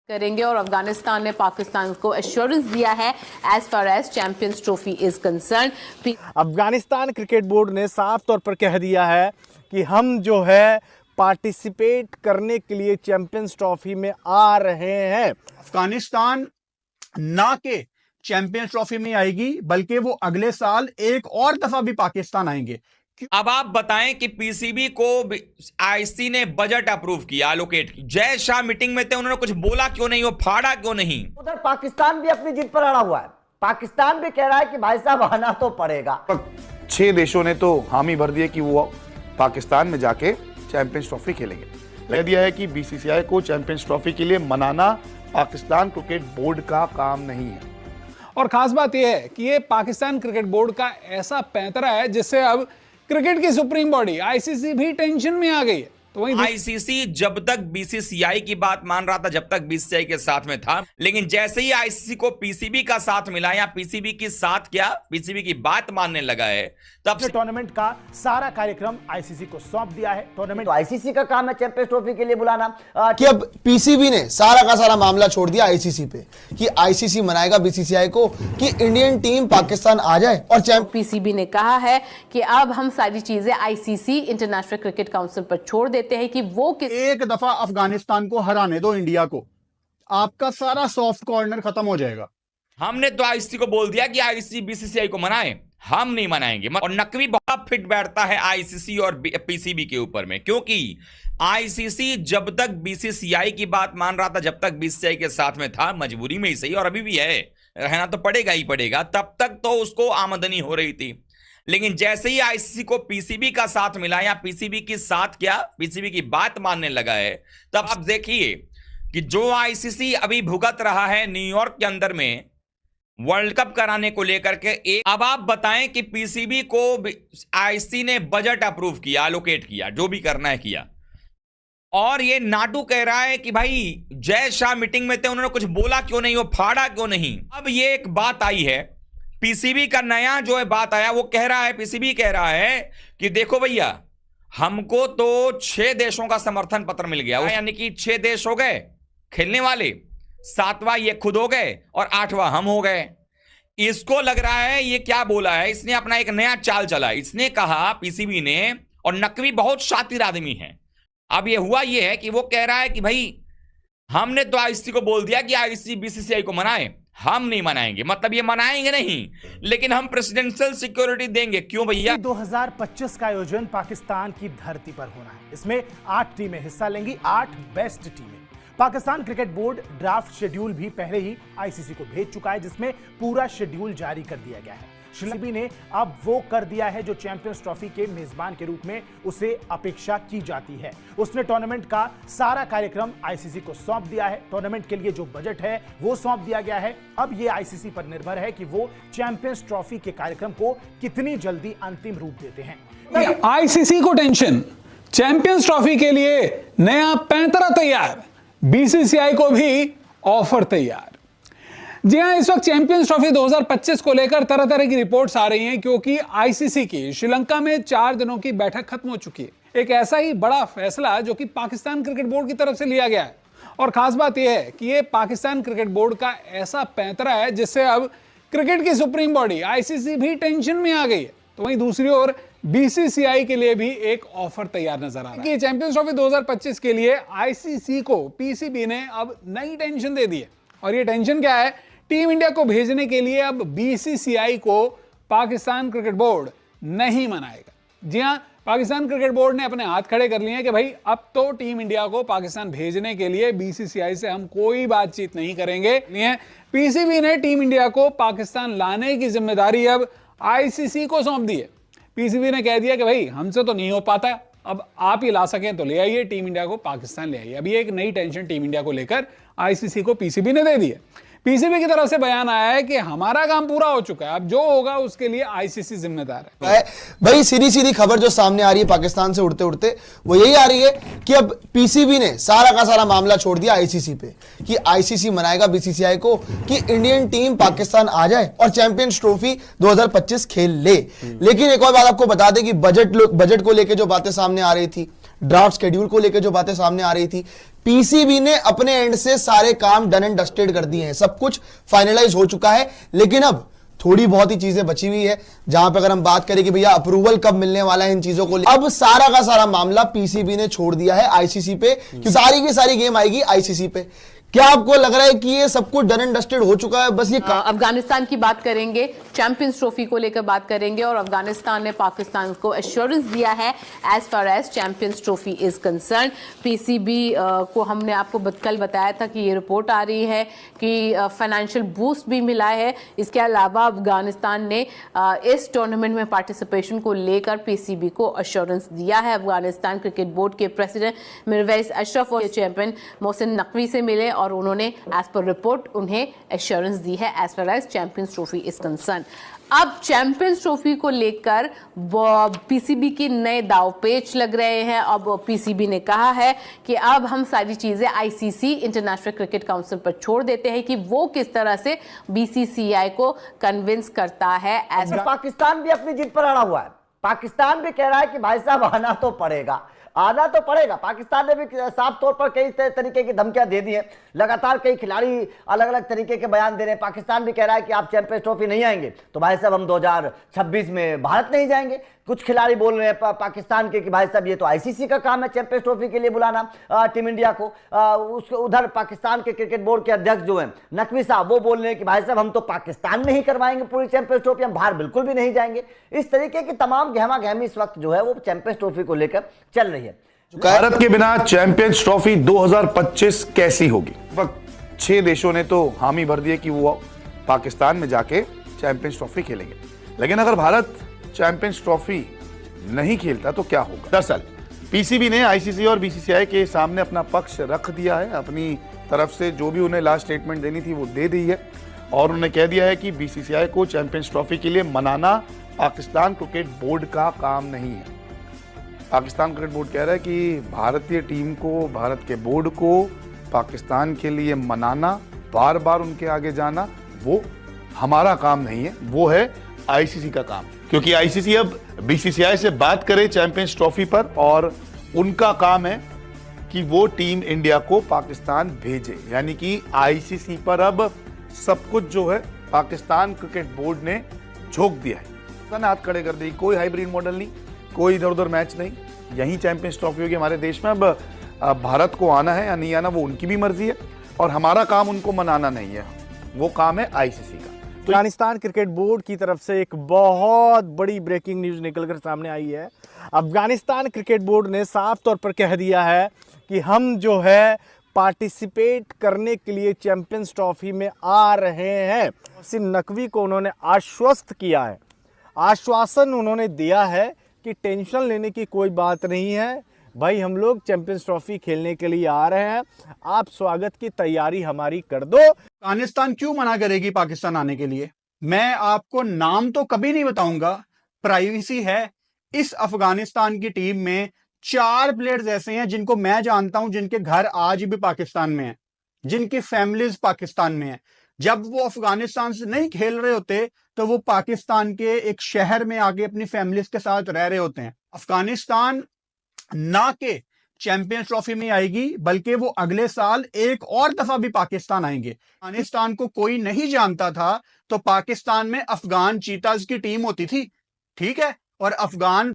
करेंगे और अफगानिस्तान ने पाकिस्तान को एश्योरेंस दिया है as far as champions trophy is concern. Afghanistan cricket board ने साफ तौर पर कह दिया है कि हम जो है पार्टिसिपेट करने के लिए चैंपियंस ट्रॉफी में आ रहे हैं। अफगानिस्तान ना के चैंपियंस ट्रॉफी में आएगी बल्कि वो अगले साल एक और दफा भी पाकिस्तान आएंगे। अब आप बताएं कि पीसीबी को आईसी ने बजट अप्रूव किया, एलोकेट की। जय शाह मीटिंग में थे, उन्होंने कुछ बोला क्यों नहीं, वो फाड़ा क्यों नहीं? उधर पाकिस्तान भी अपनी जिद पर अड़ा हुआ है। पाकिस्तान भी कह रहा है कि भाई साहब आना तो पड़ेगा। 6 देशों ने तो हामी भर दिए कि वो पाकिस्तान में जाके चैंपियंस ट्रॉफी खेलेंगे। कह दिया है कि बीसीसीआई को चैंपियंस ट्रॉफी के लिए मनाना पाकिस्तान क्रिकेट बोर्ड का काम नहीं है। और खास बात यह है कि ये पाकिस्तान क्रिकेट बोर्ड का ऐसा पैंतरा है जिससे अब क्रिकेट की सुप्रीम बॉडी आईसीसी भी टेंशन में आ गई है। तो वहीं आईसीसी जब तक बीसीसीआई की बात मान रहा था, जब तक बीसीसीआई के साथ में था, लेकिन जैसे ही आईसीसी को पीसीबी का साथ मिला या पीसीबी की साथ क्या पीसीबी की बात मानने लगा है, तब से टूर्नामेंट का सारा कार्यक्रम आईसीसी को सौंप दिया है। टूर्नामेंट तो आईसीसी का काम है चैंपियंस ट्रॉफी के लिए बुलाना। कि अब पीसीबी ने सारा का सारा मामला छोड़ दिया आईसीसी पे कि आईसीसी मनाएगा बीसीसीआई को कि इंडियन टीम पाकिस्तान आ जाए। और पीसीबी ने कहा है कि अब हम सारी चीजें आईसीसी इंटरनेशनल क्रिकेट काउंसिल पर छोड़ देते हैं कि वो एक दफा अफगानिस्तान को हराने दो इंडिया को, आपका सारा सॉफ्ट कॉर्नर खत्म हो जाएगा। हमने तो आईसीसी को बोल दिया कि आईसीसी बीसीसीआई को मनाए, हम नहीं मनाएंगे। और नकवी बहुत फिट बैठता है आईसीसी और पीसीबी के ऊपर में, क्योंकि आईसीसी जब तक बीसीसीआई की बात मान रहा था, जब तक बीसीसीआई के साथ में था, मजबूरी में ही सही और अभी भी है, रहना तो पड़ेगा ही पड़ेगा, तब तक तो उसको आमदनी हो रही थी। लेकिन जैसे ही आईसीसी को पीसीबी का साथ मिला या पीसीबी की साथ क्या पीसीबी की बात मानने लगा है, तब आप देखिए कि जो आईसीसी अभी भुगत रहा है न्यूयॉर्क के अंदर में वर्ल्ड कप कराने को लेकर के अब आप बताएं कि पीसीबी को आईसीसी ने बजट अप्रूव किया, एलोकेट किया, जो भी करना है किया, और ये नाटू कह रहा है कि भाई जय शाह मीटिंग में थे, उन्होंने कुछ बोला क्यों नहीं, वो फाड़ा क्यों नहीं? अब ये एक बात आई है, पीसीबी का नया जो है बात आया, वो कह रहा है, पीसीबी कह रहा है कि देखो भैया, हमको तो 6 देशों का समर्थन पत्र मिल गया, यानी कि 6 देश हो गए खेलने वाले, 7वां ये खुद हो गए और 8वां हम हो गए। इसको लग रहा है ये क्या बोला है, इसने अपना एक नया चाल चला। इसने कहा पीसीबी ने, और नकवी बहुत शातिर आदमी है, अब ये हुआ ये है कि वो कह रहा है कि भाई हमने तो आईसीसी को बोल दिया कि आईसीसी बीसीसीआई को मनाए, हम नहीं मनाएंगे। मतलब ये मनाएंगे नहीं, लेकिन हम प्रेसिडेंशियल सिक्योरिटी देंगे। क्यों भैया? 2025 का आयोजन पाकिस्तान की धरती पर होना है। इसमें 8 टीमें हिस्सा लेंगी, 8 बेस्ट टीमें। Pakistan cricket board draft schedule भी पहले ही आईसीसी को भेज चुका है, जिसमें पूरा शेड्यूल जारी कर दिया गया है। श्रीलंका ने अब वो कर दिया है जो चैंपियंस ट्रॉफी के मेजबान के रूप में उसे अपेक्षा की जाती है। उसने टूर्नामेंट का सारा कार्यक्रम आईसीसी को सौंप दिया है। टूर्नामेंट के लिए जो बजट है वो सौंप दिया गया है। अब ये आईसीसी पर निर्भर है कि वो चैंपियंस ट्रॉफी के कार्यक्रम को कितनी जल्दी अंतिम रूप देते हैं। आईसीसी को टेंशन, चैंपियंस ट्रॉफी के लिए नया पैंतरा तैयार, बीसीसीआई को भी ऑफर तैयार। जी हां, इस वक्त चैंपियंस ट्रॉफी 2025 को लेकर तरह तरह की रिपोर्ट्स आ रही हैं, क्योंकि आईसीसी की श्रीलंका में 4 दिनों की बैठक खत्म हो चुकी है। एक ऐसा ही बड़ा फैसला जो कि पाकिस्तान क्रिकेट बोर्ड की तरफ से लिया गया है। और खास बात यह है कि ये पाकिस्तान क्रिकेट बोर्ड का ऐसा पैंतरा है जिससे अब क्रिकेट की सुप्रीम बॉडी आईसीसी भी टेंशन में आ गई है। तो वहीं दूसरी ओर बीसीसीआई के लिए भी एक ऑफर तैयार नजर आ रहा है कि चैंपियंस ट्रॉफी 2025 के लिए आईसीसी को पीसीबी ने अब नई टेंशन दे दी है। और ये टेंशन क्या है? टीम इंडिया को भेजने के लिए अब बीसीसीआई को पाकिस्तान क्रिकेट बोर्ड नहीं मनाएगा। जी हां, पाकिस्तान क्रिकेट बोर्ड ने अपने हाथ खड़े कर लिए हैं कि भाई अब तो टीम इंडिया को पाकिस्तान भेजने के लिए बीसीसीआई से हम कोई बातचीत नहीं करेंगे। पीसीबी ने टीम इंडिया को पाकिस्तान लाने की जिम्मेदारी अब आईसीसी को सौंप दी है। पीसीबी ने कह दिया कि भाई हमसे तो नहीं हो पाता, अब आप ही ला सकें तो ले आइए, टीम इंडिया को पाकिस्तान ले आइए। अभी एक नई टेंशन टीम इंडिया को लेकर आईसीसी को पीसीबी ने दे दी है। पीसीबी की तरफ से बयान आया है कि हमारा काम पूरा हो चुका है, अब जो होगा उसके लिए आईसीसी जिम्मेदार है। भाई सीधी सीधी खबर जो सामने आ रही है पाकिस्तान से उड़ते उड़ते वो यही आ रही है कि अब पीसीबी ने सारा का सारा मामला छोड़ दिया आईसीसी पे कि आईसीसी मनाएगा बीसीसीआई को कि इंडियन टीम पाकिस्तान आ जाए और चैंपियंस ट्रॉफी 2025 खेल ले। लेकिन एक और बात आपको बता दें कि बजट को लेकर जो बातें सामने आ रही थी, ड्राफ्ट शेड्यूल को लेकर जो बातें सामने आ रही थी, पीसीबी ने अपने एंड से सारे काम डन एंड डस्टेड कर दिए हैं, सब कुछ फाइनलाइज हो चुका है। लेकिन अब थोड़ी बहुत ही चीजें बची हुई है, जहां पे अगर हम बात करें कि भैया अप्रूवल कब मिलने वाला है इन चीजों को, अब सारा का सारा मामला पीसीबी ने छोड़ दिया है आईसीसी पे, कि सारी की सारी गेम आएगी आईसीसी पे। क्या आपको लग रहा है कि ये सब कुछ डन एंड डस्टेड हो चुका है? बस ये अफगानिस्तान की बात करेंगे, चैंपियंस ट्रॉफी को लेकर बात करेंगे, और अफगानिस्तान ने पाकिस्तान को एश्योरेंस दिया है as far as champions trophy is concern. PCB को हमने आपको कल बताया था कि ये रिपोर्ट आ रही है कि फाइनेंशियल बूस्ट भी मिला है। इसके अलावा अफगानिस्तान ने इस टूर्नामेंट में पार्टिसिपेशन को लेकर पीसीबी को एश्योरेंस दिया है। अफगानिस्तान क्रिकेट बोर्ड के प्रेसिडेंट मिरवैस अशरफ और चैंपियन मोहसिन नकवी से मिले और उन्होंने एज पर रिपोर्ट उन्हें एश्योरेंस दी है as far as champions trophy is concern. अब चैंपियंस ट्रॉफी को लेकर पीसीबी के नए दाव पेच लग रहे हैं। अब पीसीबी ने कहा है कि अब हम सारी चीजें आईसीसी इंटरनेशनल क्रिकेट काउंसिल पर छोड़ देते हैं कि वो किस तरह से बीसीसीआई को कन्विंस करता है। पाकिस्तान भी अपनी जिद पर अड़ा हुआ है। पाकिस्तान भी कह रहा है कि भाई साहब आना तो पड़ेगा, आना तो पड़ेगा। पाकिस्तान ने भी साफ तौर पर कई तरीके की धमकियां दे दी हैं, लगातार कई खिलाड़ी अलग अलग तरीके के बयान दे रहे हैं। पाकिस्तान भी कह रहा है कि आप चैंपियंस ट्रॉफी नहीं आएंगे तो भाई साहब हम 2026 में भारत नहीं जाएंगे। कुछ खिलाड़ी बोल रहे हैं पाकिस्तान के कि भाई साहब ये तो आईसीसी का काम है चैंपियंस ट्रॉफी के लिए बुलाना टीम इंडिया को। उधर पाकिस्तान के क्रिकेट बोर्ड के अध्यक्ष जो हैं नकवी साहब, वो बोल रहे हैं कि भाई साहब हम तो पाकिस्तान में ही करवाएंगे पूरी चैंपियंस ट्रॉफी, हम बाहर बिल्कुल भी नहीं जाएंगे। इस तरीके की तमाम गहमा गहमी इस वक्त जो है वो चैंपियंस ट्रॉफी को लेकर चल रही है। भारत के बिना चैंपियंस ट्रॉफी 2025 कैसी होगी? 6 देशों ने तो हामी भर दी है कि वो पाकिस्तान में जाके चैंपियंस ट्रॉफी खेलेंगे। लेकिन अगर भारत चैंपियंस ट्रॉफी नहीं खेलता तो क्या होगा? दरअसल पीसीबी ने आईसीसी और बीसीसीआई के सामने अपना पक्ष रख दिया है। अपनी तरफ से जो भी उन्हें लास्ट स्टेटमेंट देनी थी वो दे दी है, और उन्होंने कह दिया है कि बीसीसीआई को चैंपियंस ट्रॉफी के लिए मनाना पाकिस्तान क्रिकेट बोर्ड का काम नहीं है। पाकिस्तान क्रिकेट बोर्ड कह रहा है कि भारतीय टीम को, भारत के बोर्ड को पाकिस्तान के लिए मनाना, बार बार उनके आगे जाना, वो हमारा काम नहीं है, वो है आईसीसी का काम। क्योंकि आईसीसी अब बीसीसीआई से बात करे चैंपियंस ट्रॉफी पर, और उनका काम है कि वो टीम इंडिया को पाकिस्तान भेजे। यानी कि आईसीसी पर अब सब कुछ जो है पाकिस्तान क्रिकेट बोर्ड ने झोंक दिया है, हाथ खड़े कर दी। कोई हाइब्रिड मॉडल नहीं, कोई इधर उधर मैच नहीं, यही चैंपियंस ट्रॉफी होगी हमारे देश में। अब भारत को आना है या नहीं आना वो उनकी भी मर्जी है, और हमारा काम उनको मनाना नहीं है, वो काम है आईसीसी का। अफगानिस्तान क्रिकेट बोर्ड की तरफ से एक बहुत बड़ी ब्रेकिंग न्यूज निकलकर सामने आई है। अफगानिस्तान क्रिकेट बोर्ड ने साफ तौर पर कह दिया है कि हम जो है पार्टिसिपेट करने के लिए चैंपियंस ट्रॉफी में आ रहे हैं। मोहसिन नकवी को उन्होंने आश्वस्त किया है, आश्वासन उन्होंने दिया है कि टेंशन लेने की कोई बात नहीं है भाई, हम लोग चैंपियंस ट्रॉफी खेलने के लिए आ रहे हैं, आप स्वागत की तैयारी हमारी कर दो। अफगानिस्तान क्यों मना करेगी पाकिस्तान आने के लिए? मैं आपको नाम तो कभी नहीं बताऊंगा, प्राइवेसी है। इस अफगानिस्तान की टीम में 4 प्लेयर्स ऐसे हैं जिनको मैं जानता हूं, जिनके घर आज भी पाकिस्तान में हैं, जिनकी फैमिलीज पाकिस्तान में हैं। जब वो अफगानिस्तान से नहीं खेल रहे होते तो वो पाकिस्तान के एक शहर में आके अपनी फैमिलीज के साथ रह रहे होते हैं। अफगानिस्तान ना के चैंपियंस ट्रॉफी में आएगी, बल्कि वो अगले साल एक और दफा भी पाकिस्तान आएंगे। अफगानिस्तान को कोई नहीं जानता था तो पाकिस्तान में अफगान चीताज की टीम होती थी, ठीक है, और अफगान